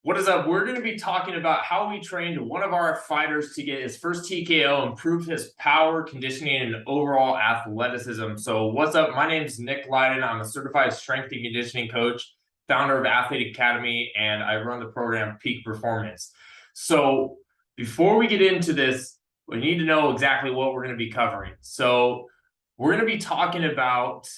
What is up? We're going to be talking about how we trained one of our fighters to get his first TKO, improve his power, conditioning, and overall athleticism. So, what's up? My name is Nick Lyden. I'm a certified strength and conditioning coach, founder of Athlete Academy, and I run the program Peak Performance. So, before we get into this, we need to know exactly what we're going to be covering. So, we're going to be talking about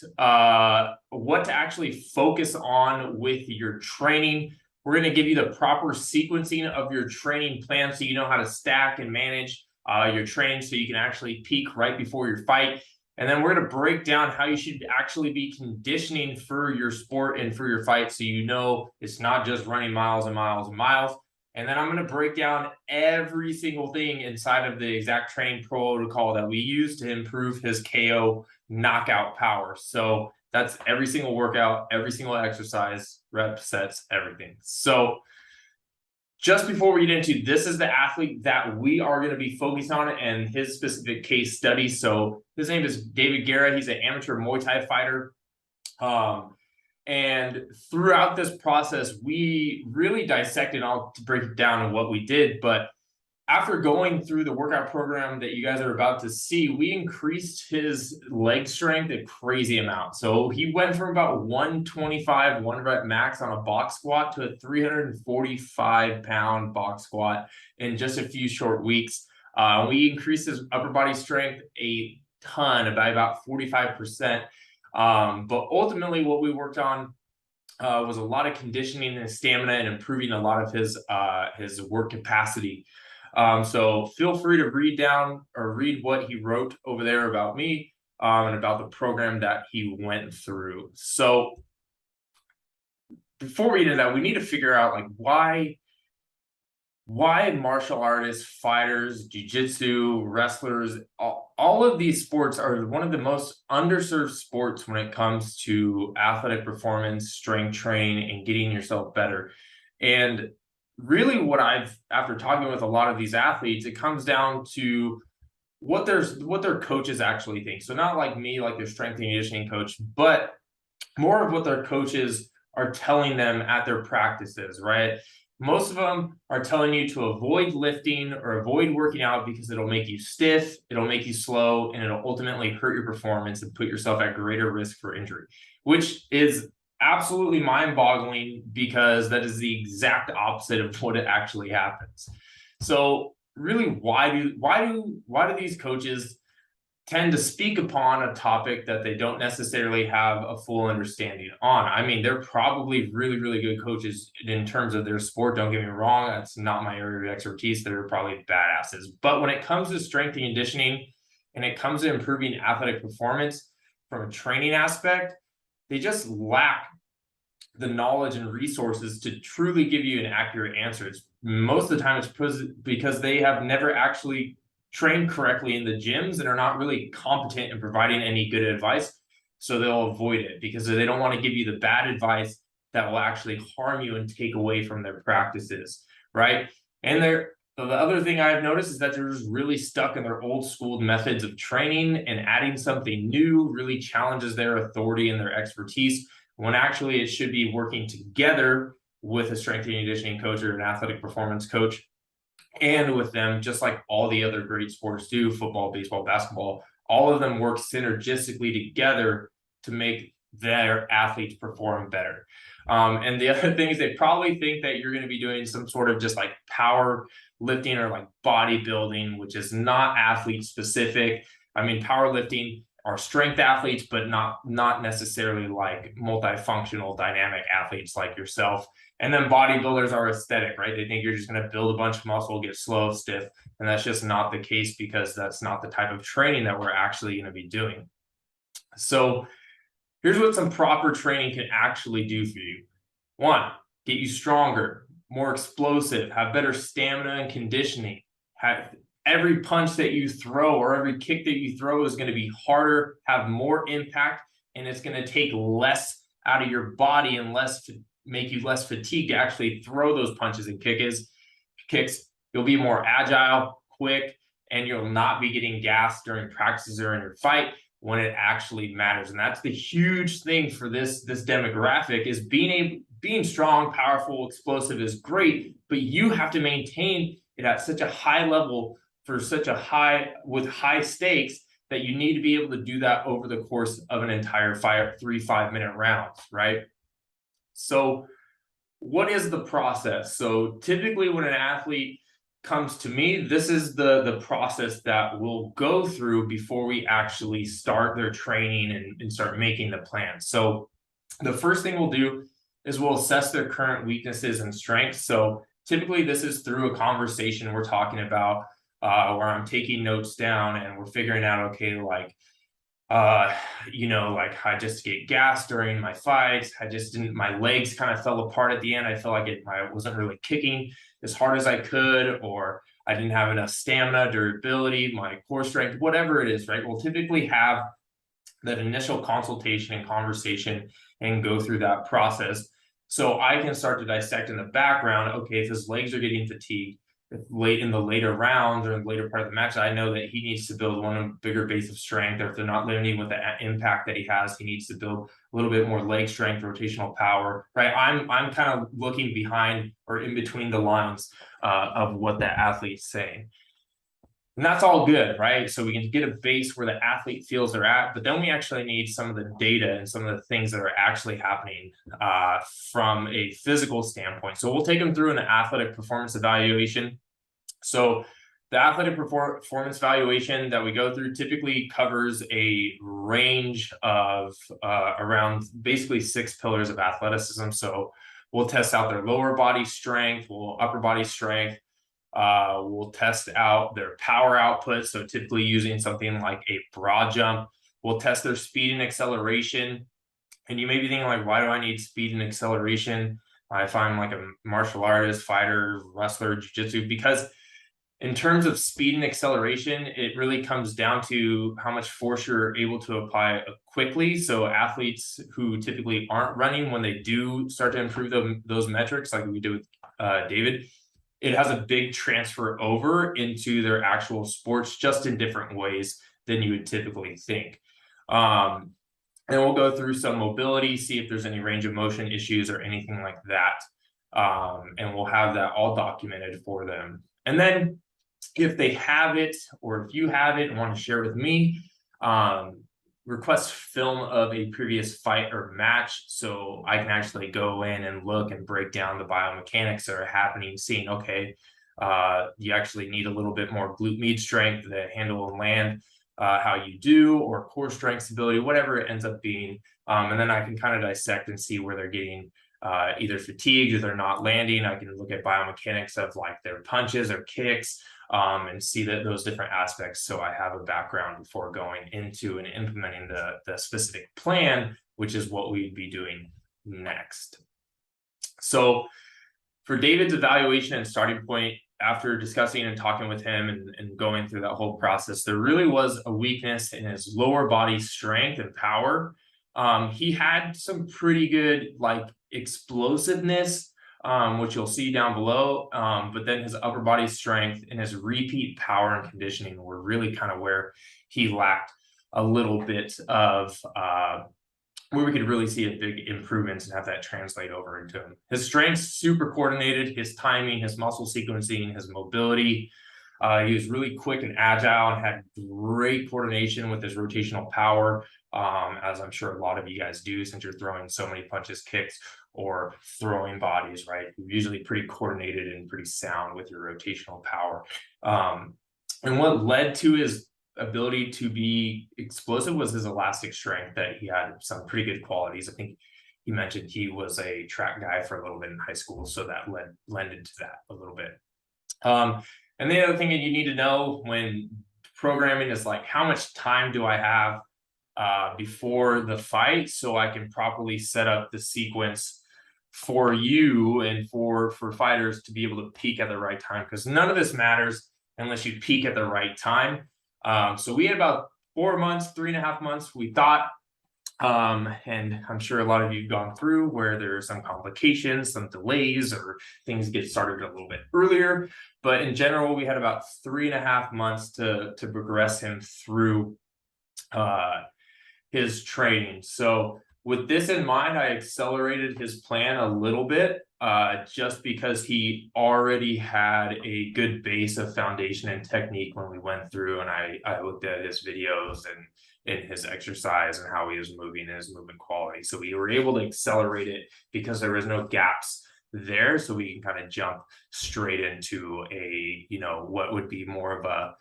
what to actually focus on with your training. We're going to give you the proper sequencing of your training plan so you know how to stack and manage your training so you can actually peak right before your fight. And then we're going to break down how you should actually be conditioning for your sport and for your fight so you know it's not just running miles and miles and miles. And then I'm going to break down every single thing inside of the exact training protocol that we use to improve his KO knockout power. So that's every single workout, every single exercise, reps, sets, everything. So just before we get into this is the athlete that we are going to be focused on and his specific case study. So his name is David Guerra. He's an amateur Muay Thai fighter. And throughout this process, we really dissected all to break it down on what we did. But after going through the workout program that you guys are about to see, we increased his leg strength a crazy amount. So he went from about 125, one rep max on a box squat to a 345-pound box squat in just a few short weeks. We increased his upper body strength a ton, by about 45%. But ultimately, what we worked on was a lot of conditioning and stamina and improving a lot of his work capacity. So feel free to read what he wrote over there about me and about the program that he went through. So before we get into that, we need to figure out like why martial artists, fighters, jiu-jitsu, wrestlers, all of these sports are one of the most underserved sports when it comes to athletic performance, strength training, and getting yourself better. And really after talking with a lot of these athletes, it comes down to what their coaches actually think. So not like me, like their strength and conditioning coach, but more of what their coaches are telling them at their practices, right? Most of them are telling you to avoid lifting or avoid working out because it'll make you stiff, it'll make you slow, and it'll ultimately hurt your performance and put yourself at greater risk for injury, which is absolutely mind-boggling because that is the exact opposite of what it actually happens. So really, why do these coaches tend to speak upon a topic that they don't necessarily have a full understanding on? I mean, they're probably really, really good coaches in terms of their sport. Don't get me wrong. That's not my area of expertise. They're probably badasses. But when it comes to strength and conditioning and it comes to improving athletic performance from a training aspect, they just lack the knowledge and resources to truly give you an accurate answer. It's most of the time it's because they have never actually trained correctly in the gyms and are not really competent in providing any good advice. So they'll avoid it because they don't want to give you the bad advice that will actually harm you and take away from their practices, right? And the other thing I've noticed is that they're just really stuck in their old school methods of training, and adding something new really challenges their authority and their expertise, when actually it should be working together with a strength and conditioning coach or an athletic performance coach, and with them, just like all the other great sports do, football, baseball, basketball, all of them work synergistically together to make their athletes perform better. And the other thing is they probably think that you're going to be doing some sort of just like power lifting or like bodybuilding, which is not athlete specific. I mean, powerlifting are strength athletes, but not necessarily like multifunctional dynamic athletes like yourself. And then bodybuilders are aesthetic, right? They think you're just going to build a bunch of muscle, get slow, stiff. And that's just not the case because that's not the type of training that we're actually going to be doing. So here's what some proper training can actually do for you. One, get you stronger, more explosive, have better stamina and conditioning. Every punch that you throw or every kick that you throw is going to be harder, have more impact, and it's going to take less out of your body and make you less fatigued to actually throw those punches and kicks. You'll be more agile, quick, and you'll not be getting gassed during practices or in your fight when it actually matters. And that's the huge thing for this demographic, is being being strong, powerful, explosive is great, but you have to maintain it at such a high level for such a high with high stakes that you need to be able to do that over the course of an entire 5-minute rounds, right? So what is the process? So typically when an athlete comes to me, this is the process that we'll go through before we actually start their training and start making the plan. So the first thing we'll do is we'll assess their current weaknesses and strengths. So typically this is through a conversation we're talking about where I'm taking notes down and we're figuring out, okay, like, like I just get gassed during my fights. I just didn't, my legs kind of fell apart at the end. I felt like I wasn't really kicking as hard as I could, or I didn't have enough stamina, durability, my core strength, whatever it is, right? We'll typically have that initial consultation and conversation and go through that process. So I can start to dissect in the background, okay, if his legs are getting fatigued, late in the later rounds or in the later part of the match, I know that he needs to build one bigger base of strength, or if they're not limiting with the impact that he has, he needs to build a little bit more leg strength, rotational power, right? I'm kind of looking behind or in between the lines of what the athlete's saying. And that's all good, right? So we can get a base where the athlete feels they're at, but then we actually need some of the data and some of the things that are actually happening from a physical standpoint. So we'll take them through an athletic performance evaluation. So the athletic performance evaluation that we go through typically covers a range of around basically 6 pillars of athleticism. So we'll test out their lower body strength, upper body strength. We'll test out their power output. So typically using something like a broad jump. We'll test their speed and acceleration. And you may be thinking like, why do I need speed and acceleration if I'm like a martial artist, fighter, wrestler, jiu-jitsu? Because in terms of speed and acceleration, it really comes down to how much force you're able to apply quickly. So athletes who typically aren't running, when they do start to improve those metrics, like we do with David, it has a big transfer over into their actual sports, just in different ways than you would typically think. And we'll go through some mobility, see if there's any range of motion issues or anything like that. And we'll have that all documented for them. And then if they have it, or if you have it and want to share with me, request film of a previous fight or match, so I can actually go in and look and break down the biomechanics that are happening, seeing, okay, you actually need a little bit more glute med strength to handle and land how you do, or core strength, stability, whatever it ends up being. And then I can kind of dissect and see where they're getting either fatigued or they're not landing. I can look at biomechanics of like their punches or kicks, and see that those different aspects. So I have a background before going into and implementing the specific plan, which is what we'd be doing next. So for David's evaluation and starting point, after discussing and talking with him and going through that whole process, there really was a weakness in his lower body strength and power. He had some pretty good like explosiveness, which you'll see down below. But then his upper body strength and his repeat power and conditioning were really kind of where he lacked a little bit of where we could really see a big improvements and have that translate over into him. His strengths, super coordinated, his timing, his muscle sequencing, his mobility. He was really quick and agile and had great coordination with his rotational power, as I'm sure a lot of you guys do, since you're throwing so many punches, kicks, or throwing bodies, right? You're usually pretty coordinated and pretty sound with your rotational power. And what led to his ability to be explosive was his elastic strength, that he had some pretty good qualities. I think he mentioned he was a track guy for a little bit in high school, so that led into that a little bit. And the other thing that you need to know when programming is like, how much time do I have before the fight so I can properly set up the sequence for you and for fighters to be able to peak at the right time, because none of this matters unless you peak at the right time. So we had about 4 months, 3.5 months, we thought, and I'm sure a lot of you have gone through where there are some complications, some delays, or things get started a little bit earlier. But in general, we had about 3.5 months to progress him through his training. So with this in mind, I accelerated his plan a little bit, just because he already had a good base of foundation and technique when we went through, and I looked at his videos and in his exercise and how he was moving and his movement quality. So we were able to accelerate it because there was no gaps there. So we can kind of jump straight into a, what would be more of a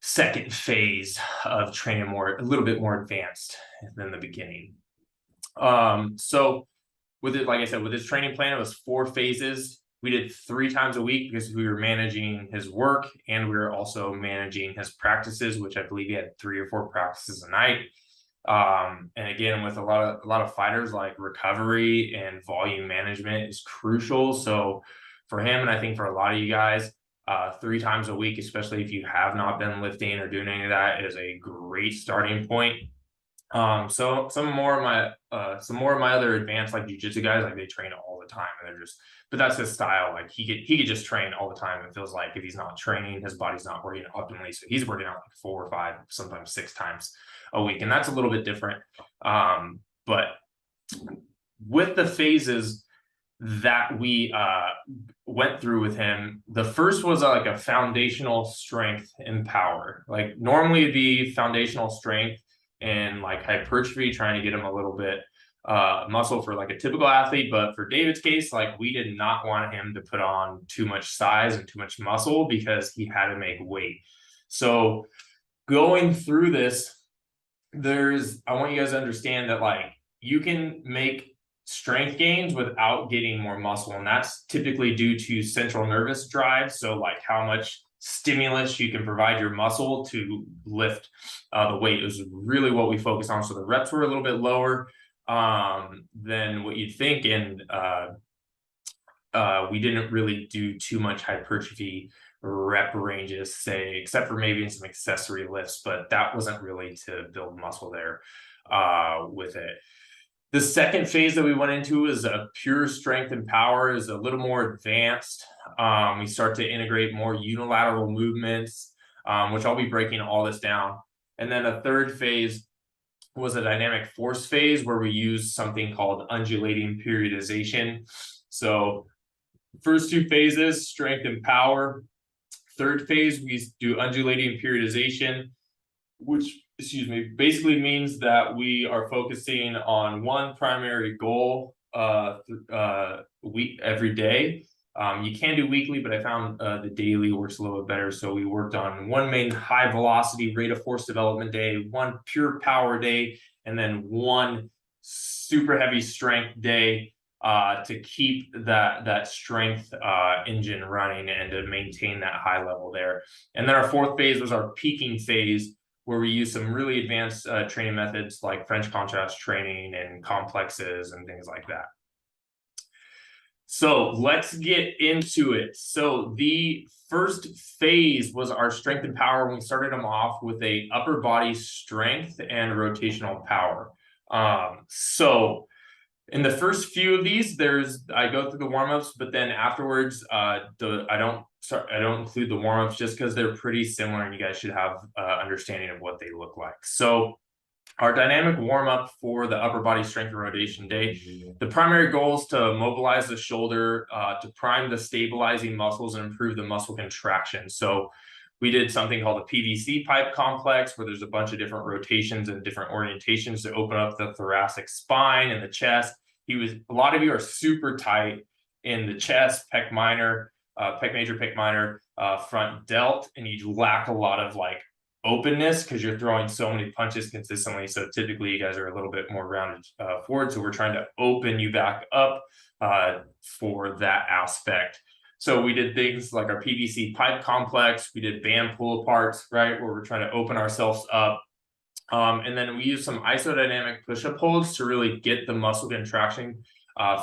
second phase of training, a little bit more advanced than the beginning. So with it, like I said, with his training plan, it was 4 phases. We did 3 times a week because we were managing his work and we were also managing his practices, which I believe he had 3 or 4 practices a night. And again, with a lot of fighters, like recovery and volume management is crucial. So for him, and I think for a lot of you guys, 3 times a week, especially if you have not been lifting or doing any of that, is a great starting point. So some more of my other advanced like jiu-jitsu guys, like they train all the time and but that's his style. Like he could just train all the time. It feels like if he's not training, his body's not working optimally. So he's working out like 4 or 5, sometimes 6 times a week. And that's a little bit different. But with the phases that we went through with him, the first was like a foundational strength and power. Like normally the foundational strength and like hypertrophy, trying to get him a little bit muscle for like a typical athlete. But for David's case, like we did not want him to put on too much size and too much muscle because he had to make weight. So going through this, I want you guys to understand that like you can make strength gains without getting more muscle. And that's typically due to central nervous drive. So like how much stimulus you can provide your muscle to lift the weight is really what we focus on. So the reps were a little bit lower than what you'd think. And we didn't really do too much hypertrophy rep ranges, say, except for maybe in some accessory lifts, but that wasn't really to build muscle there with it. The second phase that we went into is a pure strength and power, is a little more advanced. We start to integrate more unilateral movements, which I'll be breaking all this down. And then a third phase was a dynamic force phase where we use something called undulating periodization. So first 2 phases, strength and power. Third phase, we do undulating periodization, which, basically means that we are focusing on one primary goal week every day. You can do weekly, but I found the daily works a little bit better. So we worked on one main high velocity rate of force development day, one pure power day, and then one super heavy strength day to keep that strength engine running and to maintain that high level there. And then our 4th phase was our peaking phase, where we use some really advanced training methods like French contrast training and complexes and things like that. So let's get into it. So the first phase was our strength and power. We started them off with a upper body strength and rotational power. So in the first few of these, I go through the warm-ups, but then afterwards, I don't include the warm-ups just because they're pretty similar and you guys should have understanding of what they look like. So our dynamic warm-up for the upper body strength and rotation day, the primary goal is to mobilize the shoulder, to prime the stabilizing muscles and improve the muscle contraction. So we did something called a PVC pipe complex, where there's a bunch of different rotations and different orientations to open up the thoracic spine and the chest. A lot of you are super tight in the chest, pec minor, pec major, pec minor, front delt, and you lack a lot of like openness because you're throwing so many punches consistently. So typically you guys are a little bit more rounded forward. So we're trying to open you back up for that aspect. So we did things like our PVC pipe complex. We did band pull aparts, right, where we're trying to open ourselves up. And then we use some isodynamic push-up holds to really get the muscle contraction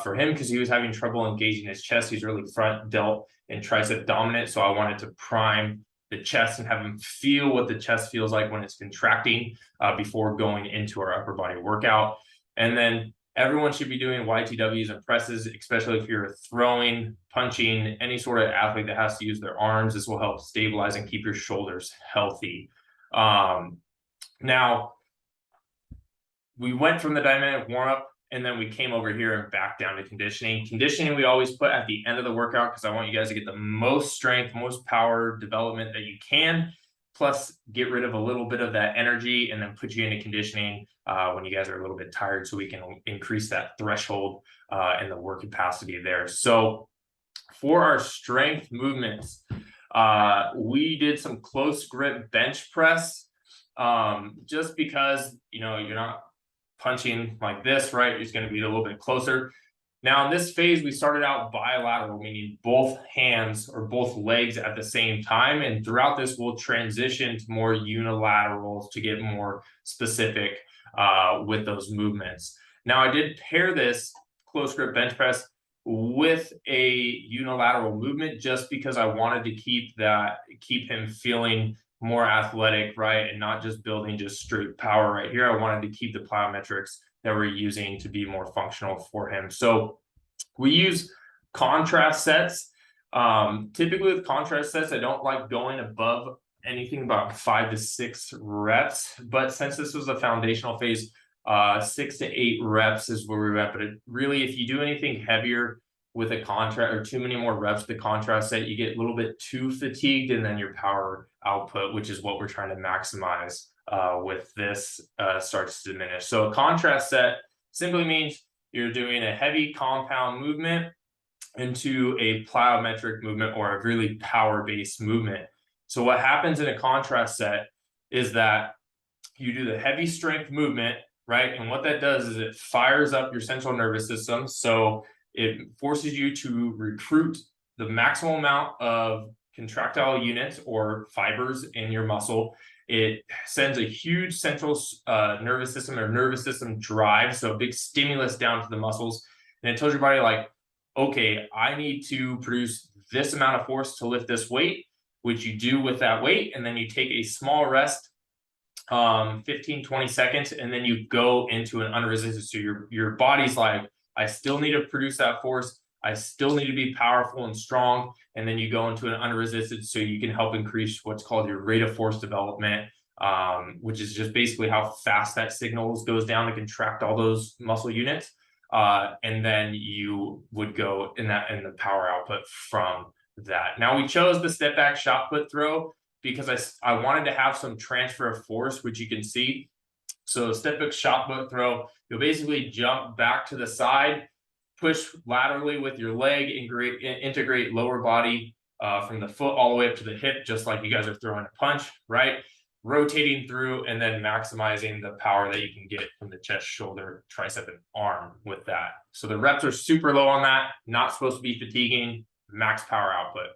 for him, because he was having trouble engaging his chest. He's really front delt and tricep dominant. So I wanted to prime the chest and have him feel what the chest feels like when it's contracting before going into our upper body workout. And then everyone should be doing YTWs and presses, especially if you're throwing, punching, any sort of athlete that has to use their arms. This will help stabilize and keep your shoulders healthy. Now, we went from the dynamic warm up and then we came over here and back down to conditioning. Conditioning we always put at the end of the workout because I want you guys to get the most strength, most power development that you can, plus get rid of a little bit of that energy and then put you into conditioning when you guys are a little bit tired so we can increase that threshold and the work capacity there. So for our strength movements, we did some close grip bench press just because, you're not punching like this, right? It's going to be a little bit closer. Now, in this phase, we started out bilateral, meaning both hands or both legs at the same time. And throughout this, we'll transition to more unilaterals to get more specific with those movements. Now, I did pair this close grip bench press with a unilateral movement just because I wanted to keep him feeling more athletic, right? And not just building just straight power right here. I wanted to keep the plyometrics that we're using to be more functional for him. So we use contrast sets. Typically with contrast sets, I don't like going above anything about 5 to 6 reps. But since this was a foundational phase, 6 to 8 reps is where we're at. But really, if you do anything heavier with a contrast or too many more reps, the contrast set, you get a little bit too fatigued and then your power output, which is what we're trying to maximize with this, starts to diminish. So a contrast set simply means you're doing a heavy compound movement into a plyometric movement or a really power-based movement. So what happens in a contrast set is that you do the heavy strength movement, right? And what that does is it fires up your central nervous system. So it forces you to recruit the maximum amount of contractile units or fibers in your muscle. It sends a huge central nervous system drive, so a big stimulus down to the muscles. And it tells your body like, okay, I need to produce this amount of force to lift this weight, which you do with that weight. And then you take a small rest, 15, 20 seconds, and then you go into an unresisted. So your body's like, I still need to produce that force. I still need to be powerful and strong. And then you go into an unresisted so you can help increase what's called your rate of force development, which is just basically how fast that signal goes down to contract all those muscle units. And then you would go in the power output from that. Now we chose the step back shot put throw because I wanted to have some transfer of force, which you can see. So step back shot put throw, you'll basically jump back to the side, push laterally with your leg, integrate lower body from the foot all the way up to the hip, just like you guys are throwing a punch, right? Rotating through and then maximizing the power that you can get from the chest, shoulder, tricep, and arm with that. So the reps are super low on that, not supposed to be fatiguing, max power output.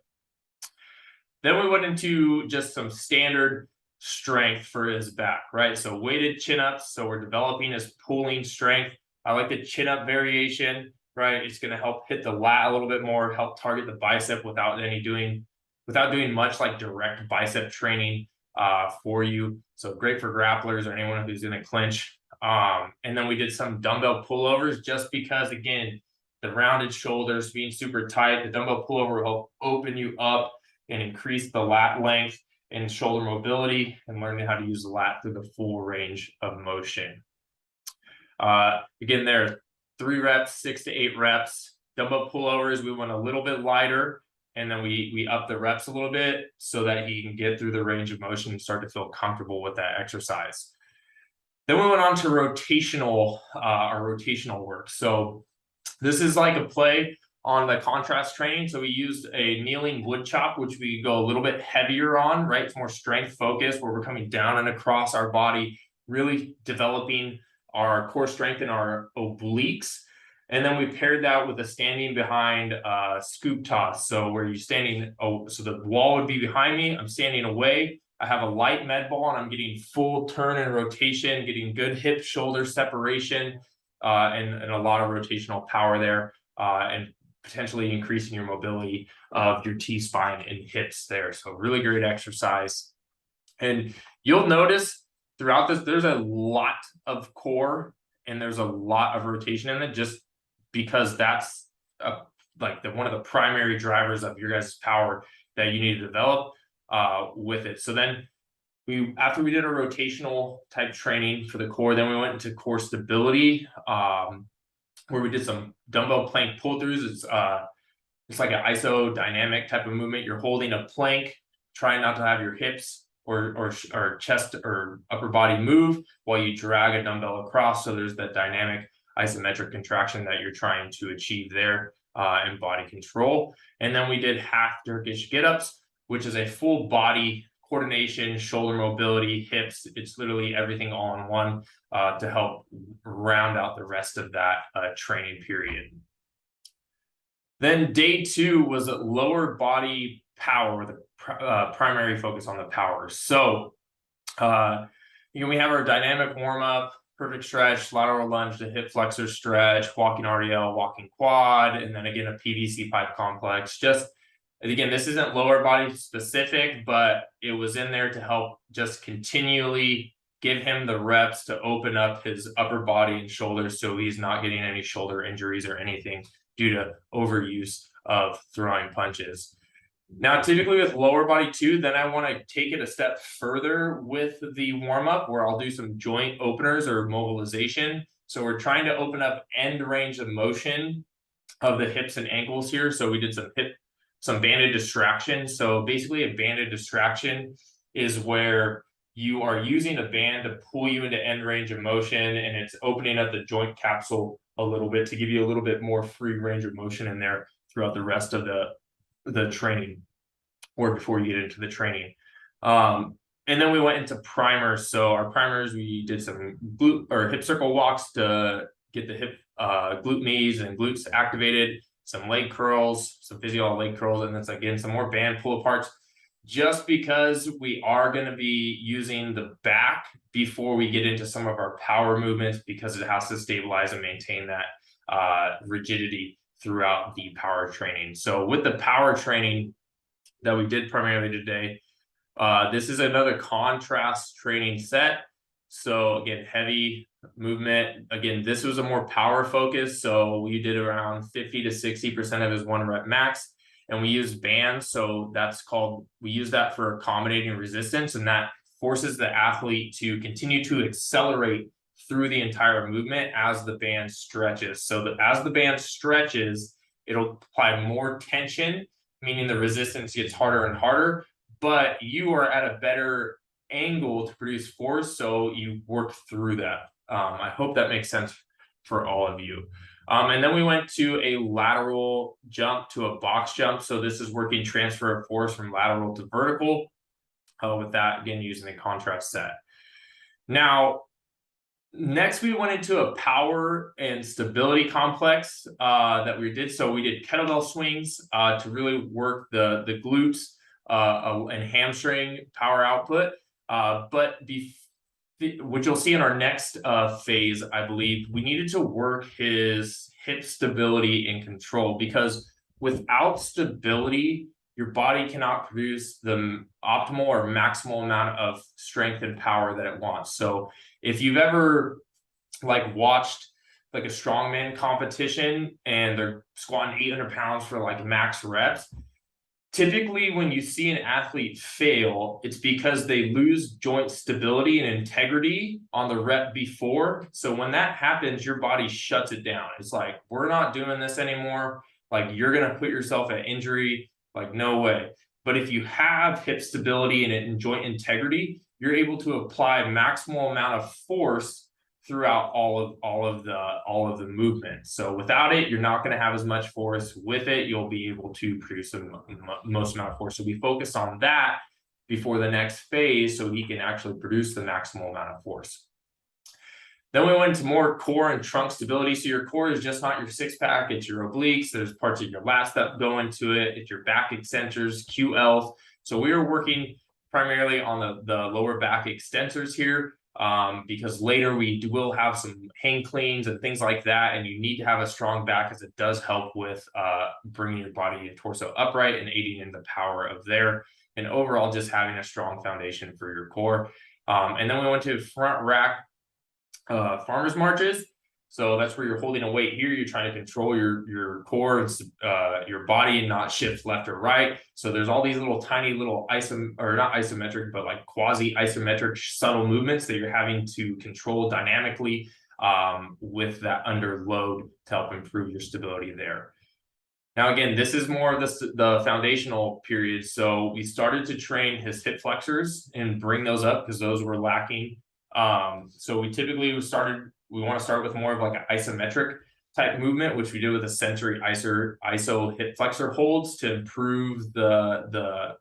Then we went into just some standard strength for his back, right? So weighted chin-ups. So we're developing his pulling strength. I like the chin-up variation, right? It's going to help hit the lat a little bit more, help target the bicep without doing much like direct bicep training for you. So great for grapplers or anyone who's in a clinch. And then we did some dumbbell pullovers just because, again, the rounded shoulders being super tight, the dumbbell pullover will help open you up and increase the lat length and shoulder mobility and learning how to use the lat through the full range of motion. Again, there 3 reps, 6 to 8 reps. Dumbbell pullovers, we went a little bit lighter, and then we up the reps a little bit so that he can get through the range of motion and start to feel comfortable with that exercise. Then we went on to our rotational work. So this is like a play on the contrast training. So we used a kneeling wood chop, which we go a little bit heavier on, right? It's more strength focused where we're coming down and across our body, really developing our core strength in our obliques. And then we paired that with a standing behind scoop toss. So where you're standing, so the wall would be behind me, I'm standing away. I have a light med ball and I'm getting full turn and rotation, getting good hip shoulder separation and a lot of rotational power there. And potentially increasing your mobility of your T-spine and hips there. So really great exercise. And you'll notice throughout this, there's a lot of core and there's a lot of rotation in it just because that's one of the primary drivers of your guys' power that you need to develop with it. So then after we did a rotational type training for the core, then we went into core stability, where we did some dumbbell plank pull throughs. It's like an isodynamic type of movement. You're holding a plank, trying not to have your hips or chest or upper body move while you drag a dumbbell across. So there's that dynamic isometric contraction that you're trying to achieve there, and body control. And then we did half Turkish get-ups, which is a full body coordination, shoulder mobility, hips. It's literally everything all in one, to help round out the rest of that training period. Then day 2 was a lower body power, the primary focus on the power. So, we have our dynamic warm up, perfect stretch, lateral lunge to hip flexor stretch, walking RDL, walking quad, and then again, a PVC pipe complex. Just, again, this isn't lower body specific, but it was in there to help just continually give him the reps to open up his upper body and shoulders so he's not getting any shoulder injuries or anything due to overuse of throwing punches. Now, typically with lower body too, then I want to take it a step further with the warm-up where I'll do some joint openers or mobilization. So we're trying to open up end range of motion of the hips and ankles here. So we did some banded distraction. So basically a banded distraction is where you are using a band to pull you into end range of motion, and it's opening up the joint capsule a little bit to give you a little bit more free range of motion in there throughout the rest of the training, or before you get into the training. And then we went into primers. So our primers, we did some glute or hip circle walks to get the hip glute knees and glutes activated, some leg curls, some physio leg curls, and then again some more band pull aparts, just because we are going to be using the back before we get into some of our power movements, because it has to stabilize and maintain that rigidity throughout the power training. So with the power training that we did primarily today, this is another contrast training set. So again, heavy movement. Again, this was a more power focus. So we did around 50 to 60% of his 1 rep max. And we use bands, so we use that for accommodating resistance, and that forces the athlete to continue to accelerate through the entire movement as the band stretches. So that as the band stretches, it'll apply more tension, meaning the resistance gets harder and harder, but you are at a better angle to produce force, so you work through that. I hope that makes sense for all of you. And then we went to a lateral jump to a box jump. So this is working transfer of force from lateral to vertical, with that, again, using a contrast set. Now, next we went into a power and stability complex that we did. So we did kettlebell swings to really work the glutes and hamstring power output. Which you'll see in our next phase, I believe, we needed to work his hip stability and control, because without stability, your body cannot produce the optimal or maximal amount of strength and power that it wants. So if you've ever watched a strongman competition and they're squatting 800 pounds for max reps, typically, when you see an athlete fail, it's because they lose joint stability and integrity on the rep before. So when that happens, your body shuts it down. It's like, we're not doing this anymore. You're going to put yourself at injury. No way. But if you have hip stability and joint integrity, you're able to apply maximal amount of force throughout all of the movement. So without it, you're not going to have as much force. With it, you'll be able to produce the most amount of force. So we focus on that before the next phase, so he can actually produce the maximal amount of force. Then we went to more core and trunk stability. So your core is just not your six-pack, it's your obliques. There's parts of your lats that go into it. It's your back extensors, QLs. So we are working primarily on the lower back extensors here. Because later we will have some hang cleans and things like that, and you need to have a strong back, as it does help with bringing your body and torso upright and aiding in the power of there, and overall just having a strong foundation for your core. And then we went to front rack farmers marches. So that's where you're holding a weight here. You're trying to control your core and your body and not shift left or right. So there's all these little tiny little not isometric, but like quasi isometric subtle movements that you're having to control dynamically with that under load to help improve your stability there. Now, again, this is more of the foundational period. So we started to train his hip flexors and bring those up because those were lacking. So we typically we want to start with more of like an isometric type movement, which we do with a sensory iso hip flexor holds to improve the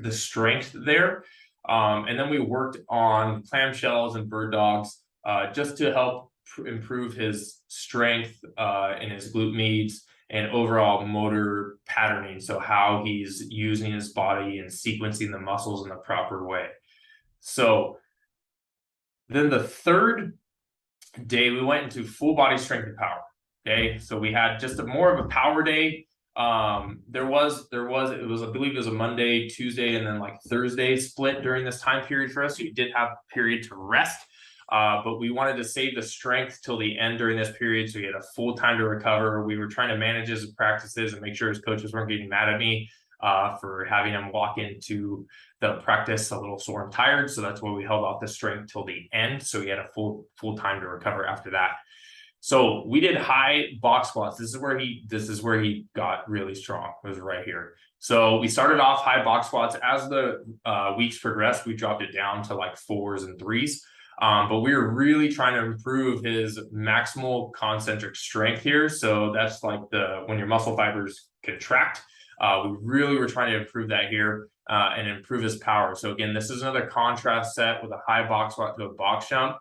strength there. And then we worked on clamshells and bird dogs just to help improve his strength in his glute medius and overall motor patterning. So how he's using his body and sequencing the muscles in the proper way. So then the third day, we went into full body strength and power. Okay. So we had just more of a power day. I believe it was a Monday, Tuesday, and then like Thursday split during this time period for us. So you did have a period to rest. But we wanted to save the strength till the end during this period. So he had a full time to recover. We were trying to manage his practices and make sure his coaches weren't getting mad at me for having him walk into the practice a little sore and tired. So that's why we held off the strength till the end. So he had a full time to recover after that. So we did high box squats. This is where he got really strong. It was right here. So we started off high box squats. As the weeks progressed, we dropped it down to like 4s and 3s. But we were really trying to improve his maximal concentric strength here. So that's like when your muscle fibers contract. We really were trying to improve that here and improve his power. So again, this is another contrast set with a high box squat to a box jump.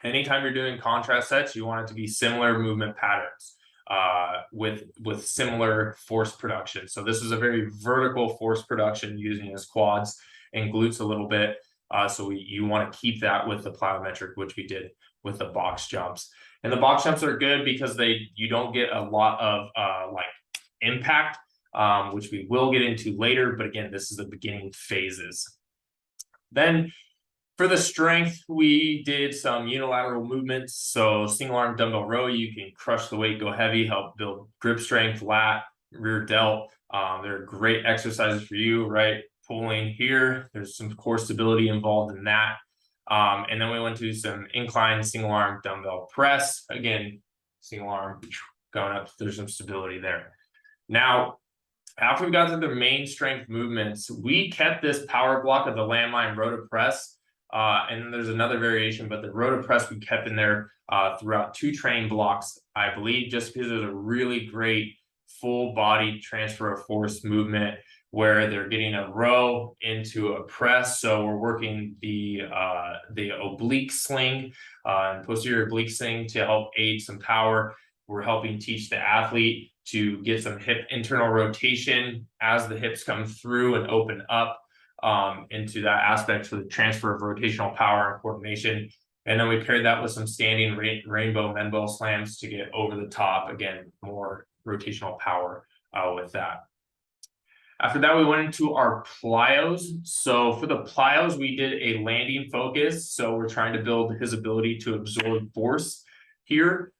Anytime you're doing contrast sets, you want it to be similar movement patterns with similar force production. So this is a very vertical force production using his quads and glutes a little bit. So you want to keep that with the plyometric, which we did with the box jumps. And the box jumps are good because you don't get a lot of like impact, which we will get into later. But again, this is the beginning phases. Then for the strength, we did some unilateral movements. So single arm dumbbell row, you can crush the weight, go heavy, help build grip strength, lat, rear delt. They're great exercises for you, right? Pulling here, there's some core stability involved in that. And then we went to some incline single arm dumbbell press. Again, single arm going up, there's some stability there. Now, after we got to the main strength movements, we kept this power block of the landmine rota press. And then there's another variation, but the rota press we kept in there throughout 2 training blocks, I believe, just because there's a really great full body transfer of force movement where they're getting a row into a press. So we're working the oblique sling and posterior oblique sling to help aid some power. We're helping teach the athlete to get some hip internal rotation as the hips come through and open up into that aspect for the transfer of rotational power and coordination. And then we paired that with some standing rainbow men-bell slams to get over the top. Again, more rotational power with that. After that, we went into our plyos. So for the plyos, we did a landing focus. So we're trying to build his ability to absorb force here,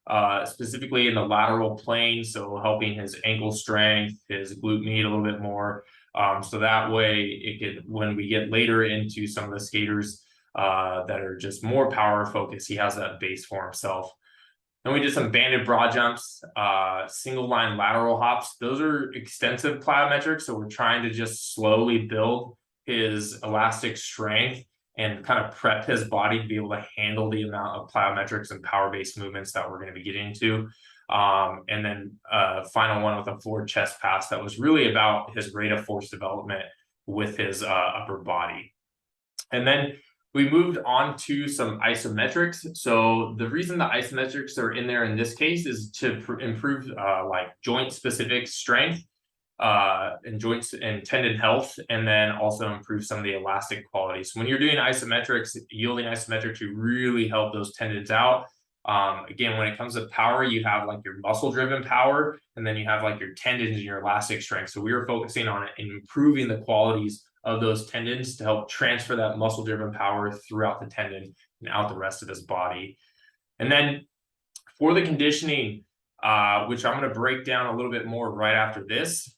specifically in the lateral plane. So helping his ankle strength, his glute med a little bit more. So that way when we get later into some of the skaters that are just more power focused, he has that base for himself. Then we did some banded broad jumps, single line lateral hops. Those are extensive plyometrics. So we're trying to just slowly build his elastic strength and kind of prep his body to be able to handle the amount of plyometrics and power-based movements that we're going to be getting into. And then final one with a forward chest pass that was really about his rate of force development with his upper body. And then we moved on to some isometrics. So the reason the isometrics are in there in this case is to improve like joint specific strength and joints and tendon health, and then also improve some of the elastic qualities. When you're doing isometrics, yielding isometrics, you really help those tendons out. Again, when it comes to power, you have like your muscle driven power, and then you have like your tendons and your elastic strength. So we were focusing on improving the qualities of those tendons to help transfer that muscle driven power throughout the tendon and out the rest of his body. And then For the conditioning, which I'm going to break down a little bit more right after this,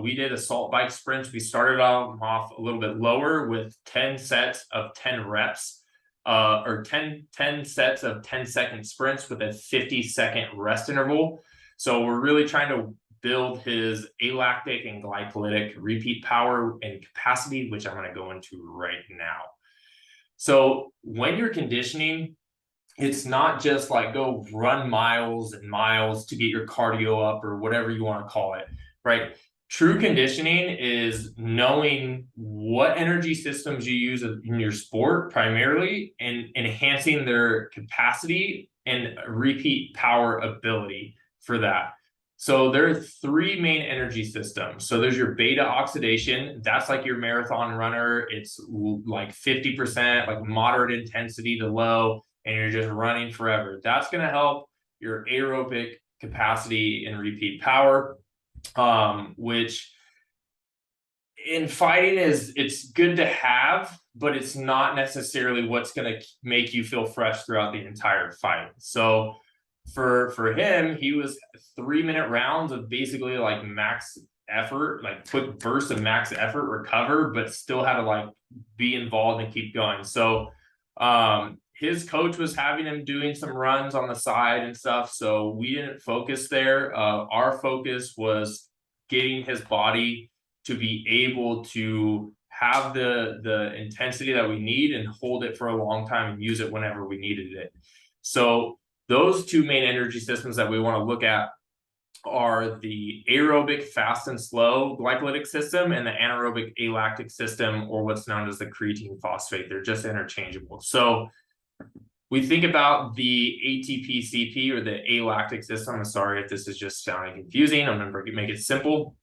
we did assault bike sprints. We started off a little bit lower with 10 sets of 10 reps, or 10 sets of 10-second sprints with a 50-second rest interval. So we're really trying to build his alactic and glycolytic repeat power and capacity, which I'm going to go into right now. So when you're conditioning, it's not just like go run miles and miles to get your cardio up or whatever you want to call it, right? True conditioning is knowing what energy systems you use in your sport primarily and enhancing their capacity and repeat power ability for that. So there are 3 main energy systems. So there's your beta oxidation. That's like your marathon runner. It's like 50%, like moderate intensity to low, and you're just running forever. That's going to help your aerobic capacity and repeat power, which in fighting it's good to have, but it's not necessarily what's going to make you feel fresh throughout the entire fight. So for him, he was 3-minute rounds of basically like max effort, like quick bursts of max effort recover, but still had to like be involved and keep going. So his coach was having him doing some runs on the side and stuff, so we didn't focus there. Our focus was getting his body to be able to have the intensity that we need and hold it for a long time and use it whenever we needed it. So those 2 main energy systems that we want to look at are the aerobic fast and slow glycolytic system and the anaerobic alactic system, or what's known as the creatine phosphate. They're just interchangeable. So we think about the ATP-CP or the alactic system. I'm sorry if this is just sounding confusing. I'm going to make it simple.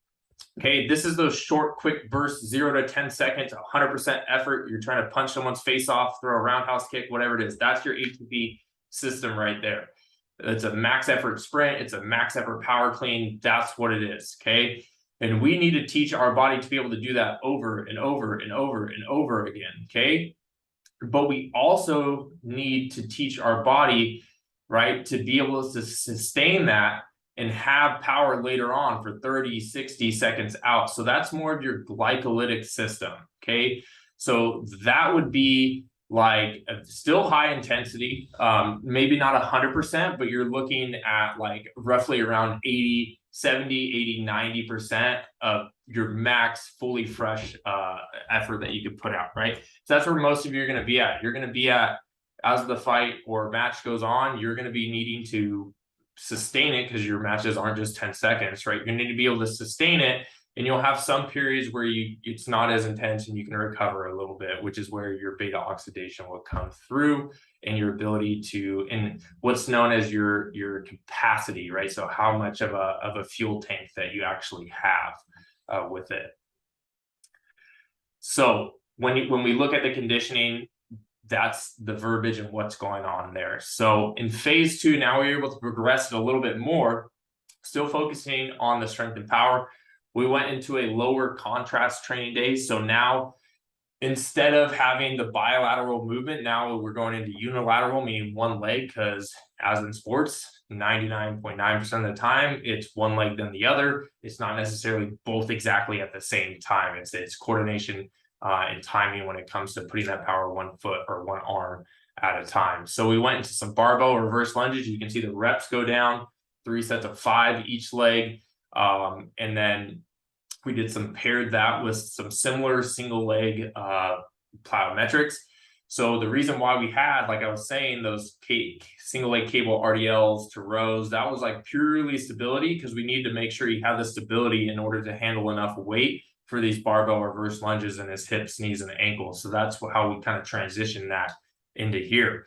Okay, this is those short, quick bursts, 0 to 10 seconds, 100% effort. You're trying to punch someone's face off, throw a roundhouse kick, whatever it is. That's your ATP system right there. It's a max effort sprint. It's a max effort power clean. That's what it is. Okay. And we need to teach our body to be able to do that over and over and over and over again. Okay. But we also need to teach our body, right, to be able to sustain that and have power later on for 30, 60 seconds out. So that's more of your glycolytic system. Okay. So that would be like still high intensity, maybe not 100%, but you're looking at like roughly around 80, 70, 80, 90% of your max fully fresh effort that you could put out, right? So that's where most of you are going to be at. You're going to be at, as the fight or match goes on, you're going to be needing to sustain it because your matches aren't just 10 seconds, right? You need to be able to sustain it. And you'll have some periods where it's not as intense and you can recover a little bit, which is where your beta oxidation will come through and your ability to, and what's known as your capacity, right? So how much of a fuel tank that you actually have with it. So when we look at the conditioning, that's the verbiage and what's going on there. So in phase 2, now we're able to progress it a little bit more, still focusing on the strength and power. We went into a lower contrast training day. So now instead of having the bilateral movement, now we're going into unilateral, meaning one leg, because as in sports, 99.9% of the time, it's one leg then the other. It's not necessarily both exactly at the same time. It's coordination and timing when it comes to putting that power one foot or one arm at a time. So we went into some barbell reverse lunges. You can see the reps go down, 3 sets of 5 each leg. And then we did some paired that with some similar single leg plyometrics. So the reason why we had, like I was saying, those single leg cable RDLs to rows, that was like purely stability, because we need to make sure you have the stability in order to handle enough weight for these barbell reverse lunges in his hips, knees, and ankles. So that's how we kind of transition that into here.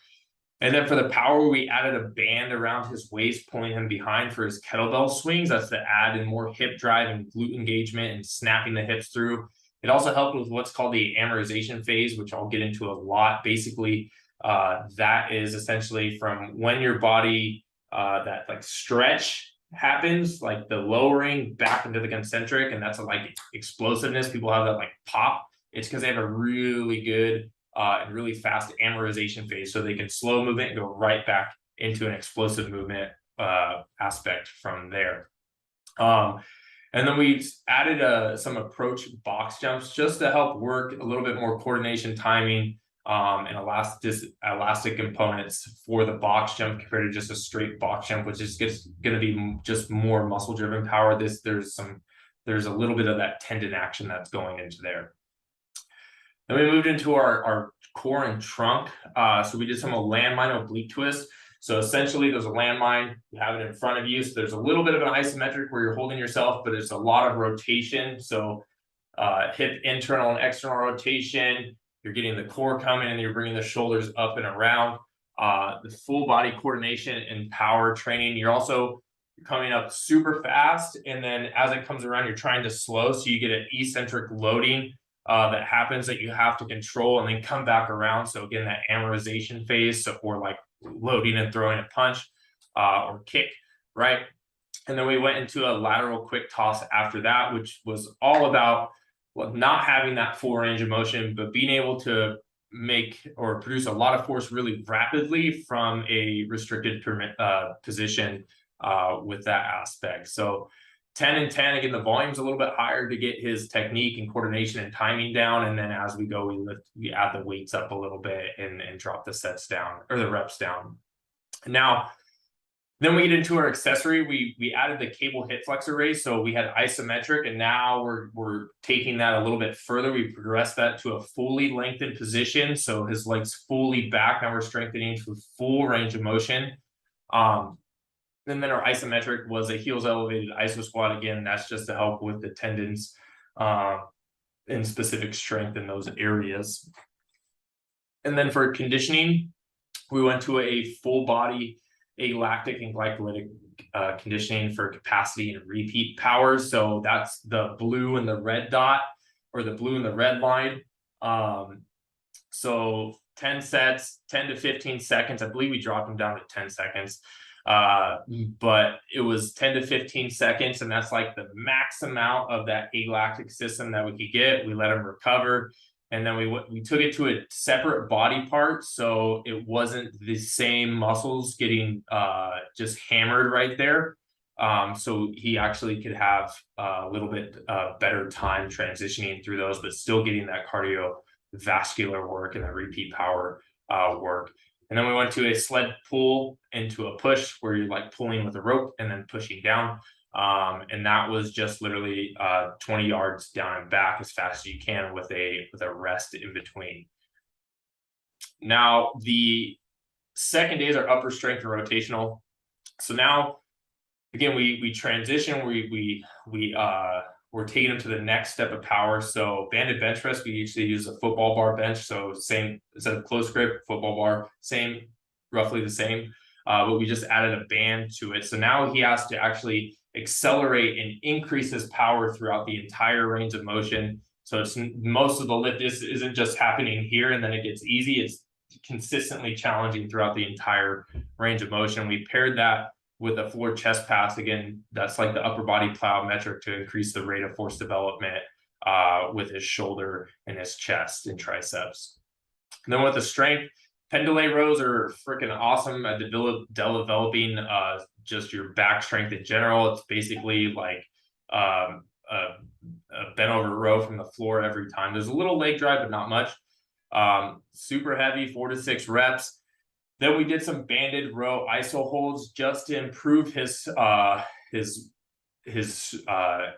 And then for the power, we added a band around his waist, pulling him behind for his kettlebell swings. That's to add in more hip drive and glute engagement and snapping the hips through. It also helped with what's called the amerization phase, which I'll get into a lot. Basically, that is essentially from when your body, that like stretch happens, like the lowering back into the concentric, and that's a like explosiveness. People have that like pop. It's because they have a really good and really fast amerization phase, so they can slow movement and go right back into an explosive movement aspect from there. And then we added some approach box jumps just to help work a little bit more coordination, timing, and elastic components for the box jump compared to just a straight box jump, which is just going to be just more muscle driven power. There's a little bit of that tendon action that's going into there. Then we moved into our core and trunk. So we did some landmine oblique twist. So essentially there's a landmine, you have it in front of you. So there's a little bit of an isometric where you're holding yourself, but it's a lot of rotation. So hip internal and external rotation, you're getting the core coming and you're bringing the shoulders up and around. The full body coordination and power training. You're also coming up super fast. And then as it comes around, you're trying to slow. So you get an eccentric loading that happens that you have to control and then come back around. So again, that amortization phase, or like loading and throwing a punch or kick, right? And then we went into a lateral quick toss after that, which was all about not having that full range of motion, but being able to make or produce a lot of force really rapidly from a restricted position with that aspect. So 10 and 10, again, the volume's a little bit higher to get his technique and coordination and timing down. And then as we go, we add the weights up a little bit and drop the sets down, or the reps down. Now, then we get into our accessory. We added the cable hip flexor raise. So we had isometric, and now we're taking that a little bit further. We progressed that to a fully lengthened position. So his legs fully back. Now we're strengthening to full range of motion. And then our isometric was a heels elevated iso squat. Again, that's just to help with the tendons and specific strength in those areas. And then for conditioning, we went to a full body alactic and glycolytic conditioning for capacity and repeat power. So that's the blue and the red dot, or the blue and the red line. So 10 sets, 10 to 15 seconds. I believe we dropped them down to 10 seconds. But it was 10 to 15 seconds, and that's like the max amount of that alactic system that we could get. We let them recover, and then we took it to a separate body part, so it wasn't the same muscles getting just hammered right there. So he actually could have a little bit better time transitioning through those, but still getting that cardiovascular work and that repeat power work. And then we went to a sled pull into a push where you're like pulling with a rope and then pushing down. And that was just literally 20 yards down and back as fast as you can with a rest in between. Now, the second days are upper strength and rotational. So now, again, we transition, we're taking them to the next step of power. So banded bench press, we usually use a football bar bench. So same, instead of close grip, football bar, same, roughly the same, but we just added a band to it. So now he has to actually accelerate and increase his power throughout the entire range of motion. So it's most of the lift isn't just happening here and then it gets easy. It's consistently challenging throughout the entire range of motion. We paired that with a floor chest pass. Again, that's like the upper body plyometric to increase the rate of force development with his shoulder and his chest and triceps. And then with the strength, pendulum rows are freaking awesome at developing just your back strength in general. It's basically like a bent over row from the floor every time. There's a little leg drive, but not much. Super heavy, 4 to 6 reps. Then we did some banded row iso holds just to improve his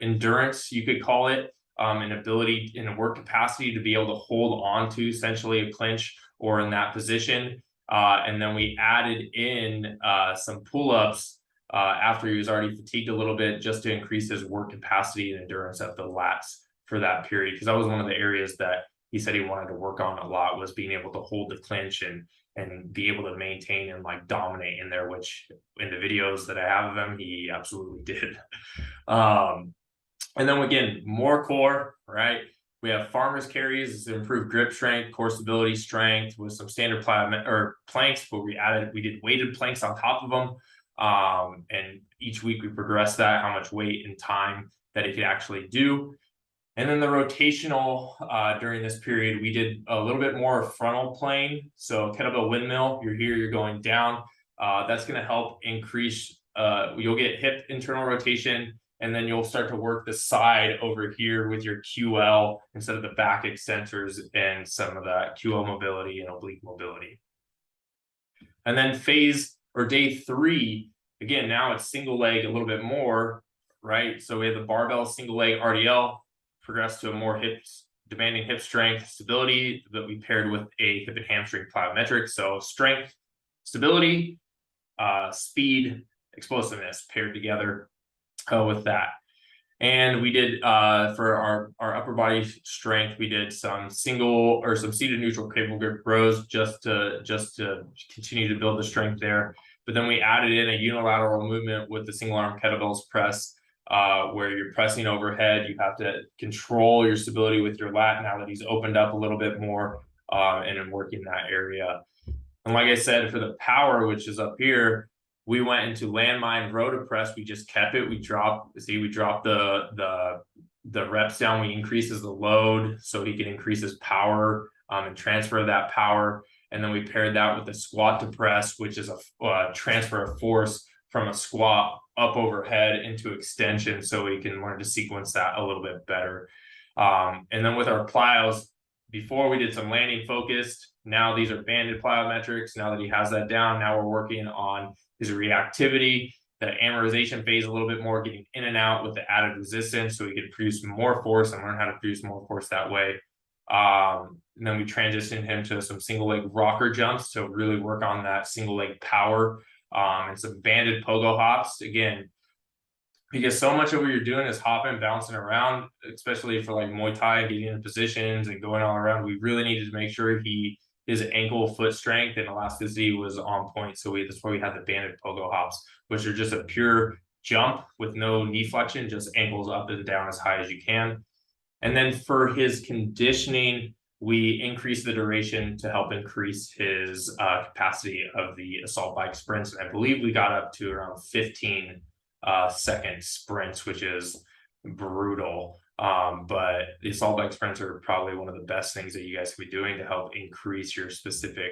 endurance, you could call it, and ability in a work capacity to be able to hold on to essentially a clinch or in that position. And then we added in some pull-ups after he was already fatigued a little bit, just to increase his work capacity and endurance at the lats for that period. Because that was one of the areas that he said he wanted to work on a lot, was being able to hold the clinch and be able to maintain and like dominate in there, which in the videos that I have of him, he absolutely did. And then again, more core, right? We have farmer's carries to improve grip strength, core stability, strength with some standard planks, but we did weighted planks on top of them. And each week we progressed that, how much weight and time that it could actually do. And then the rotational during this period, we did a little bit more frontal plane. So kettlebell windmill, you're here, you're going down. That's going to help increase, you'll get hip internal rotation, and then you'll start to work the side over here with your QL instead of the back extensors and some of that QL mobility and oblique mobility. And then phase or day 3, again, now it's single leg a little bit more, right? So we have the barbell single leg RDL, progress to a more demanding hip strength stability that we paired with a hip and hamstring plyometric. So strength, stability, speed, explosiveness paired together with that. And we did for our upper body strength, we did some single or some seated neutral cable grip rows just to continue to build the strength there. But then we added in a unilateral movement with the single arm kettlebells press, where you're pressing overhead. You have to control your stability with your lat now that he's opened up a little bit more, and in working that area. And like I said, for the power, which is up here, we went into landmine rota press. We just kept it. We dropped the reps down. We increases the load so he can increase his power and transfer that power. And then we paired that with the squat to press, which is a transfer of force from a squat up overhead into extension, so we can learn to sequence that a little bit better. And then with our plyos, before we did some landing focused. Now these are banded plyometrics. Now that he has that down, now we're working on his reactivity, the amortization phase a little bit more, getting in and out with the added resistance so we can produce more force and learn how to produce more force that way. And then we transitioned him to some single leg rocker jumps to really work on that single leg power, and some banded pogo hops. Again, because so much of what you're doing is hopping, bouncing around, especially for like Muay Thai, getting into positions and going all around. We really needed to make sure his ankle foot strength and elasticity was on point. So that's why we had the banded pogo hops, which are just a pure jump with no knee flexion, just ankles up and down as high as you can. And then for his conditioning, we increased the duration to help increase his capacity of the assault bike sprints. And I believe we got up to around 15 second sprints, which is brutal. But the assault bike sprints are probably one of the best things that you guys can be doing to help increase your specific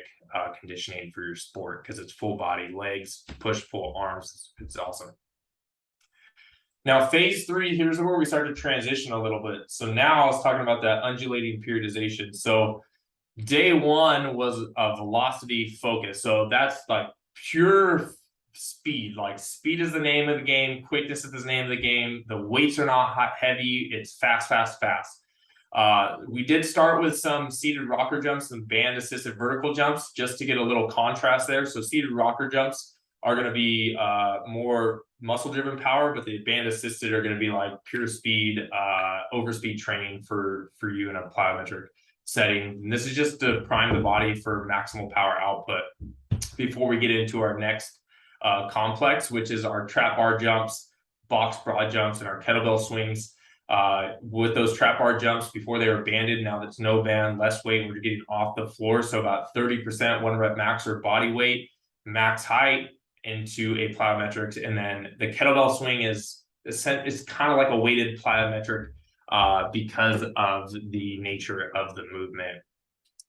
conditioning for your sport, because it's full body, legs, push, pull, arms. It's awesome. Now, phase 3, here's where we start to transition a little bit. So now I was talking about that undulating periodization. So day 1 was a velocity focus. So that's like pure speed. Like speed is the name of the game. Quickness is the name of the game. The weights are not heavy. It's fast, fast, fast. We did start with some seated rocker jumps and band assisted vertical jumps just to get a little contrast there. So seated rocker jumps are going to be more muscle driven power, but the band assisted are going to be like pure speed, over speed training for you in a plyometric setting. And this is just to prime the body for maximal power output before we get into our next complex, which is our trap bar jumps, box broad jumps, and our kettlebell swings. With those trap bar jumps, before they were banded, now that's no band, less weight, we're getting off the floor. So about 30% 1 rep max or body weight, max height into a plyometrics. And then the kettlebell swing is kind of like a weighted plyometric because of the nature of the movement.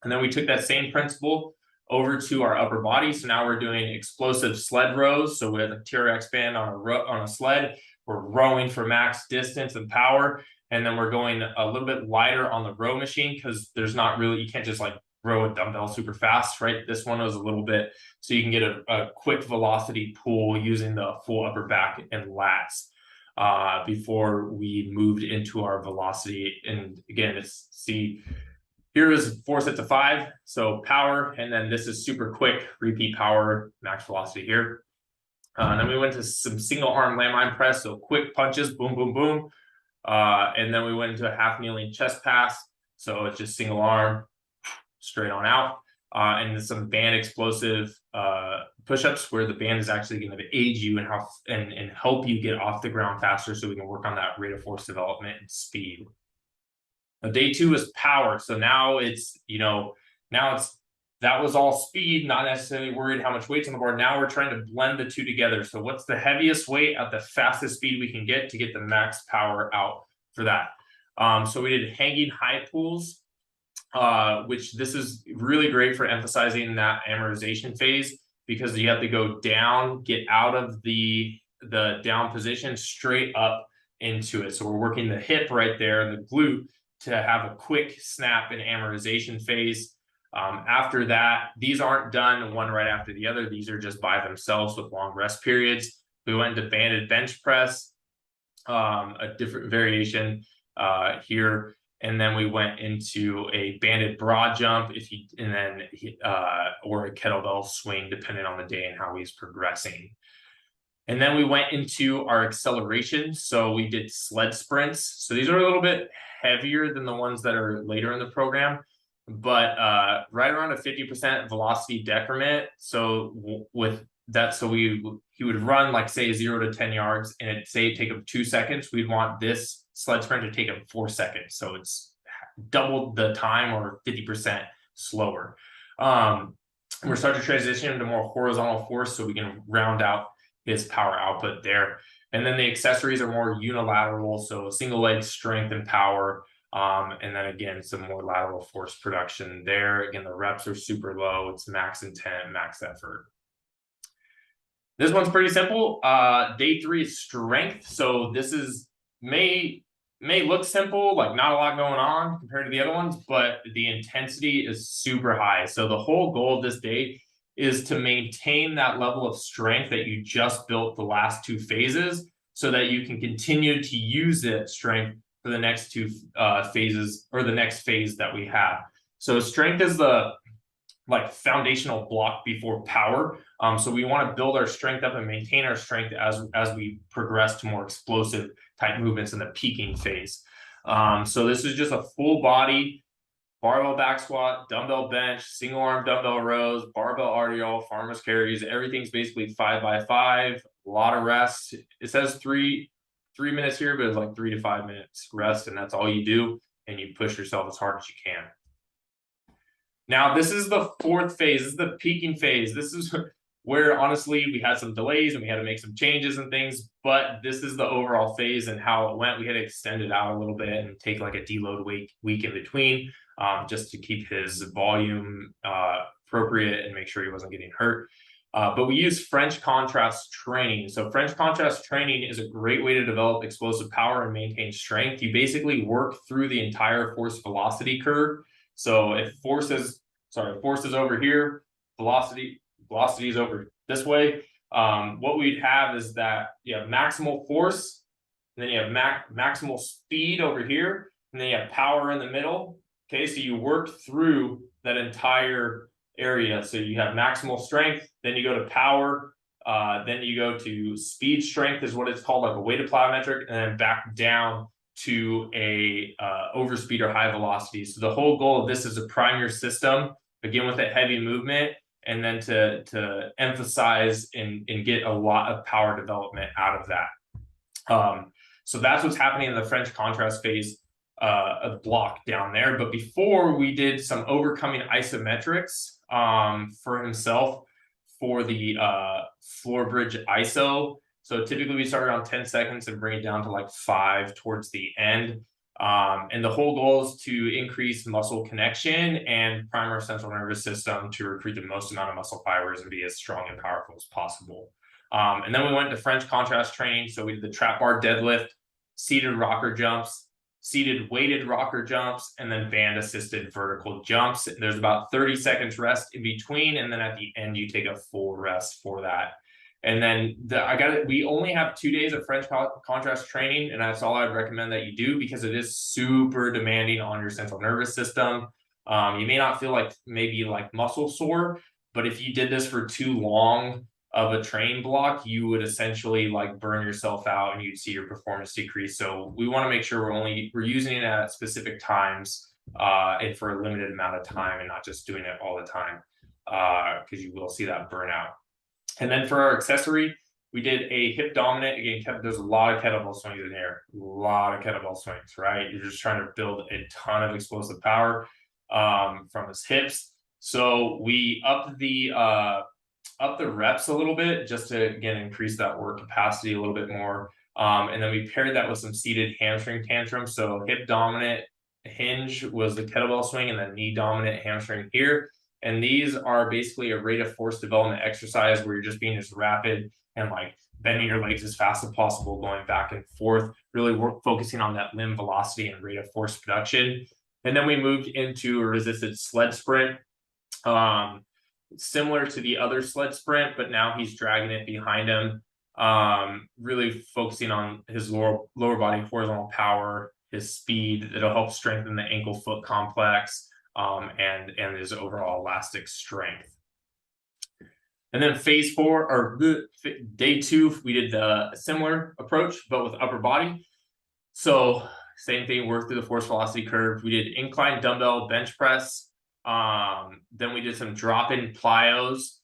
And then we took that same principle over to our upper body. So now we're doing explosive sled rows. So with a TRX band on a sled, we're rowing for max distance and power. And then we're going a little bit lighter on the row machine, because there's not really, you can't just like row a dumbbell super fast, right? This one was a little bit, so you can get a quick velocity pull using the full upper back and lats before we moved into our velocity. And again, here is 4 sets of 5, so power, and then this is super quick, repeat power, max velocity here. And then we went to some single arm landmine press, so quick punches, boom, boom, boom. And then we went into a half kneeling chest pass, so it's just single arm, straight on out. And then some band explosive push-ups, where the band is actually going to aid you and help you get off the ground faster, so we can work on that rate of force development and speed. Now, day 2 is power. So now that was all speed, not necessarily worried how much weight's on the board. Now we're trying to blend the two together. So what's the heaviest weight at the fastest speed we can get to get the max power out for that? So we did hanging high pulls, which this is really great for emphasizing that amortization phase. because you have to go down, get out of the down position, straight up into it. So we're working the hip right there, the glute, to have a quick snap and amortization phase. After that, these aren't done one right after the other. These are just by themselves with long rest periods. We went into banded bench press, a different variation here. And then we went into a banded broad jump, or a kettlebell swing, depending on the day and how he's progressing. And then we went into our acceleration. So we did sled sprints. So these are a little bit heavier than the ones that are later in the program, but right around a 50% velocity decrement. So with that, so he would run like say 0 to 10 yards, and it'd say take him 2 seconds. We'd want this sled sprint to take him 4 seconds. So it's doubled the time, or 50% slower. We're starting to transition into more horizontal force so we can round out his power output there. And then the accessories are more unilateral, so single leg strength and power. And then again, some more lateral force production there. Again, the reps are super low. It's max intent, max effort. This one's pretty simple. Day 3 is strength. So this is may look simple, like not a lot going on compared to the other ones, but the intensity is super high. So the whole goal of this day is to maintain that level of strength that you just built the last 2 phases, so that you can continue to use that strength for the next 2 phases, or the next phase that we have. So strength is the foundational block before power. So we want to build our strength up and maintain our strength as we progress to more explosive type movements in the peaking phase. So this is just a full body barbell back squat, dumbbell bench, single arm dumbbell rows, barbell RDL, farmer's carries. Everything's basically 5 by 5, a lot of rest. It says 3 minutes here, but it's like 3 to 5 minutes rest, and that's all you do, and you push yourself as hard as you can. Now, this is the 4th phase. This is the peaking phase. This is where, honestly, we had some delays and we had to make some changes and things, but this is the overall phase and how it went. We had to extend it out a little bit and take like a deload week in between, just to keep his volume appropriate and make sure he wasn't getting hurt. But we use French contrast training. So French contrast training is a great way to develop explosive power and maintain strength. You basically work through the entire force velocity curve. So if force is over here, velocity is over this way. What we'd have is that you have maximal force, and then you have maximal speed over here, and then you have power in the middle. Okay, so you work through that entire area. So you have maximal strength, then you go to power, then you go to speed strength, is what it's called, like a weighted plyometric, and then back down to a overspeed or high velocity. So the whole goal of this is to prime your system, again, with a heavy movement, and then to emphasize and get a lot of power development out of that. So that's what's happening in the French contrast phase of block down there. But before, we did some overcoming isometrics for himself for the floor bridge iso. So typically we start around 10 seconds and bring it down to like 5 towards the end. And the whole goal is to increase muscle connection and prime our central nervous system to recruit the most amount of muscle fibers and be as strong and powerful as possible. And then we went to French contrast training. So we did the trap bar deadlift, seated rocker jumps, seated weighted rocker jumps, and then band assisted vertical jumps. There's about 30 seconds rest in between. And then at the end, you take a full rest for that. And then we only have 2 days of French contrast training, and that's all I'd recommend that you do, because it is super demanding on your central nervous system. You may not feel like maybe like muscle sore, but if you did this for too long of a train block, you would essentially like burn yourself out and you'd see your performance decrease. So we want to make sure we're using it at specific times and for a limited amount of time, and not just doing it all the time, because you will see that burnout. And then for our accessory, we did a hip dominant. Again, there's a lot of kettlebell swings in here, a lot of kettlebell swings, right? You're just trying to build a ton of explosive power from his hips. So we upped the reps a little bit, just to, again, increase that work capacity a little bit more. And then we paired that with some seated hamstring tantrums. So hip dominant hinge was the kettlebell swing, and then knee dominant hamstring here. And these are basically a rate of force development exercise where you're just being as rapid and like bending your legs as fast as possible, going back and forth, really focusing on that limb velocity and rate of force production. And then we moved into a resisted sled sprint, similar to the other sled sprint, but now he's dragging it behind him, really focusing on his lower body horizontal power, his speed. That'll help strengthen the ankle foot complex, and his overall elastic strength. And then phase 4 or day 2, we did the similar approach, but with upper body. So same thing, work through the force velocity curve. We did incline dumbbell bench press. Then we did some drop-in plyos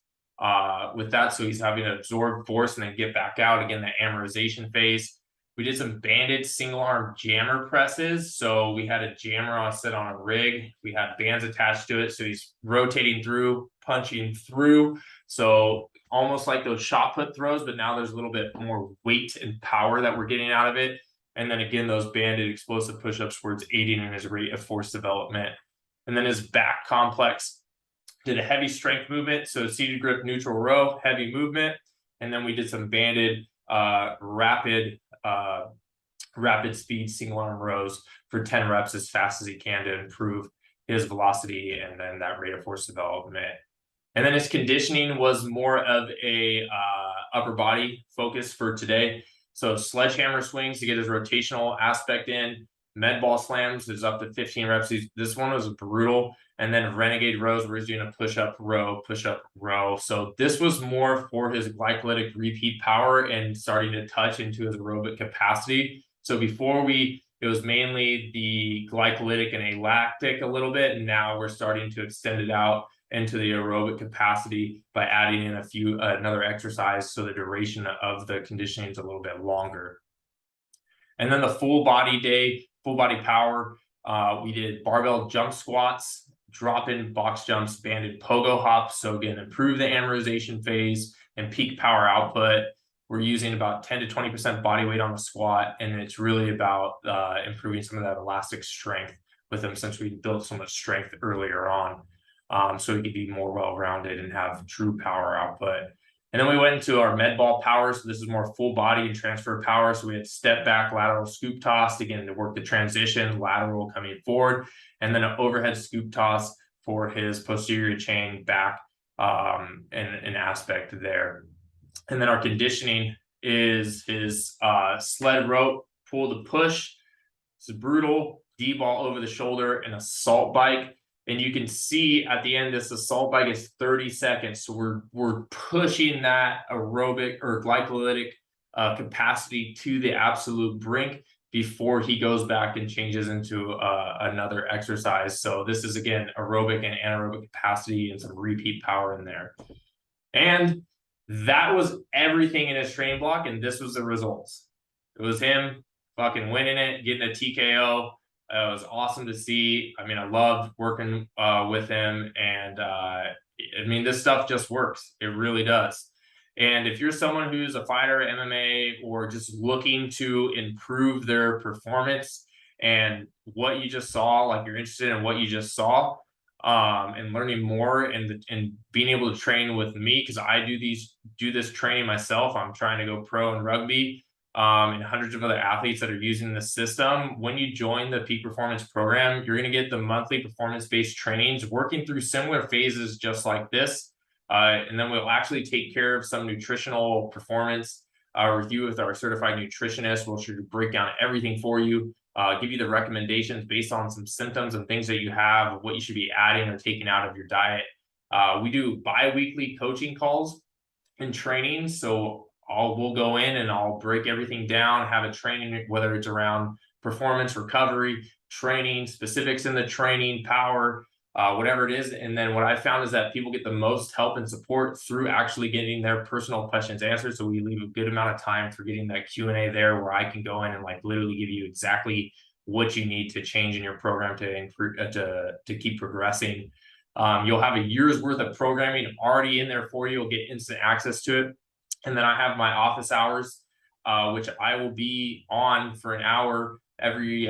with that. So he's having to absorb force and then get back out. Again, the amortization phase. We did some banded single arm jammer presses. So we had a jammer set on a rig. We had bands attached to it. So he's rotating through, punching through. So almost like those shot put throws, but now there's a little bit more weight and power that we're getting out of it. And then again, those banded explosive push-ups where it's aiding in his rate of force development. And then his back complex did a heavy strength movement. So seated grip, neutral row, heavy movement. And then we did some banded rapid speed single arm rows for 10 reps as fast as he can to improve his velocity and then that rate of force development. And then his conditioning was more of a upper body focus for today. So sledgehammer swings to get his rotational aspect in. Med ball slams is up to 15 reps. This one was brutal. And then renegade rows where he's doing a push-up row. So this was more for his glycolytic repeat power and starting to touch into his aerobic capacity. So before it was mainly the glycolytic and lactic a little bit. And now we're starting to extend it out into the aerobic capacity by adding in another exercise. So the duration of the conditioning is a little bit longer. And then the full body day, full body power, we did barbell jump squats, drop-in box jumps, banded pogo hops. So again, improve the amortization phase and peak power output. We're using about 10 to 20% body weight on the squat. And it's really about improving some of that elastic strength with them since we built so much strength earlier on. So he could be more well-rounded and have true power output. And then we went into our med ball power. So this is more full body and transfer power. So we had step back, lateral scoop toss, again, to work the transition, lateral coming forward, and then an overhead scoop toss for his posterior chain back, and an aspect there. And then our conditioning is his sled rope, pull to push. It's brutal, D-ball over the shoulder, and assault bike. And you can see at the end, this assault bike is 30 seconds. So we're pushing that aerobic or glycolytic capacity to the absolute brink before he goes back and changes into another exercise. So this is, again, aerobic and anaerobic capacity and some repeat power in there. And that was everything in his training block. And this was the results. It was him fucking winning it, getting a TKO. It was awesome to see. I mean, I loved working with him, and I mean, this stuff just works. It really does. And if you're someone who's a fighter, MMA, or just looking to improve their performance and what you just saw, like you're interested in what you just saw, and learning more and being able to train with me, because I do this training myself. I'm trying to go pro in rugby. And hundreds of other athletes that are using the system. When you join the Peak Performance program, you're going to get the monthly performance-based trainings working through similar phases just like this. And then we'll actually take care of some nutritional performance review with our certified nutritionist. We'll break down everything for you, give you the recommendations based on some symptoms and things that you have, what you should be adding or taking out of your diet. We do bi-weekly coaching calls and training. So we'll go in and I'll break everything down, have a training, whether it's around performance, recovery, training, specifics in the training, power, whatever it is. And then what I found is that people get the most help and support through actually getting their personal questions answered. So we leave a good amount of time for getting that Q&A there where I can go in and like literally give you exactly what you need to change in your program to improve, to keep progressing. You'll have a year's worth of programming already in there for you. You'll get instant access to it. And then I have my office hours, which I will be on for an hour every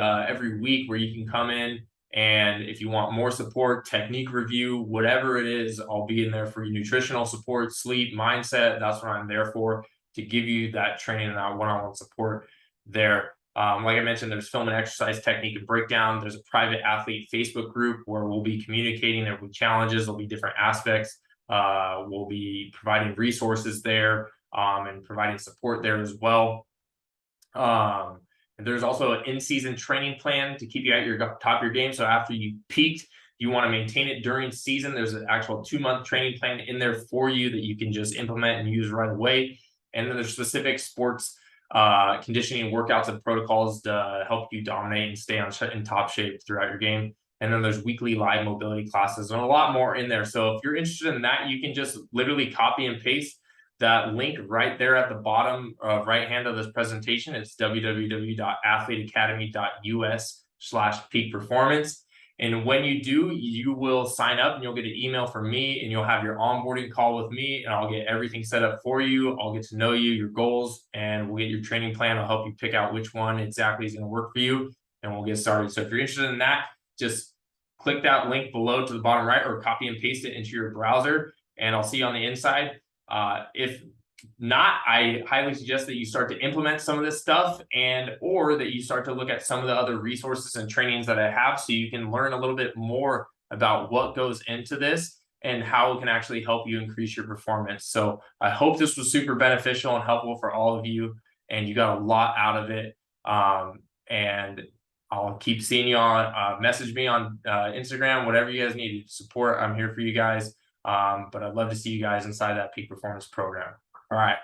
week, where you can come in And if you want more support, technique review, whatever it is, I'll be in there for you. Nutritional support, sleep, mindset. That's what I'm there for, to give you that training and that one-on-one support there. Like I mentioned, there's film and exercise technique and breakdown. There's a private athlete Facebook group where we'll be communicating. There'll be challenges. There'll be different aspects. We'll be providing resources there, and providing support there as well. And there's also an in-season training plan to keep you at your top of your game. So after you peaked, you want to maintain it during season. There's an actual 2-month training plan in there for you that you can just implement and use right away. And then there's specific sports conditioning workouts and protocols to help you dominate and stay in top shape throughout your game. And then there's weekly live mobility classes and a lot more in there. So if you're interested in that, you can just literally copy and paste that link right there at the bottom right hand of this presentation. It's www.athleteacademy.us/peak performance. And when you do, you will sign up and you'll get an email from me, and you'll have your onboarding call with me, and I'll get everything set up for you. I'll get to know you, your goals, and we'll get your training plan. I'll help you pick out which one exactly is going to work for you, and we'll get started. So if you're interested in that, just click that link below to the bottom right, or copy and paste it into your browser, and I'll see you on the inside. If not, I highly suggest that you start to implement some of this stuff, or that you start to look at some of the other resources and trainings that I have, so you can learn a little bit more about what goes into this and how it can actually help you increase your performance. So I hope this was super beneficial and helpful for all of you, and you got a lot out of it. And I'll keep seeing you on, message me on Instagram, whatever you guys need support. I'm here for you guys. But I'd love to see you guys inside that peak performance program. All right.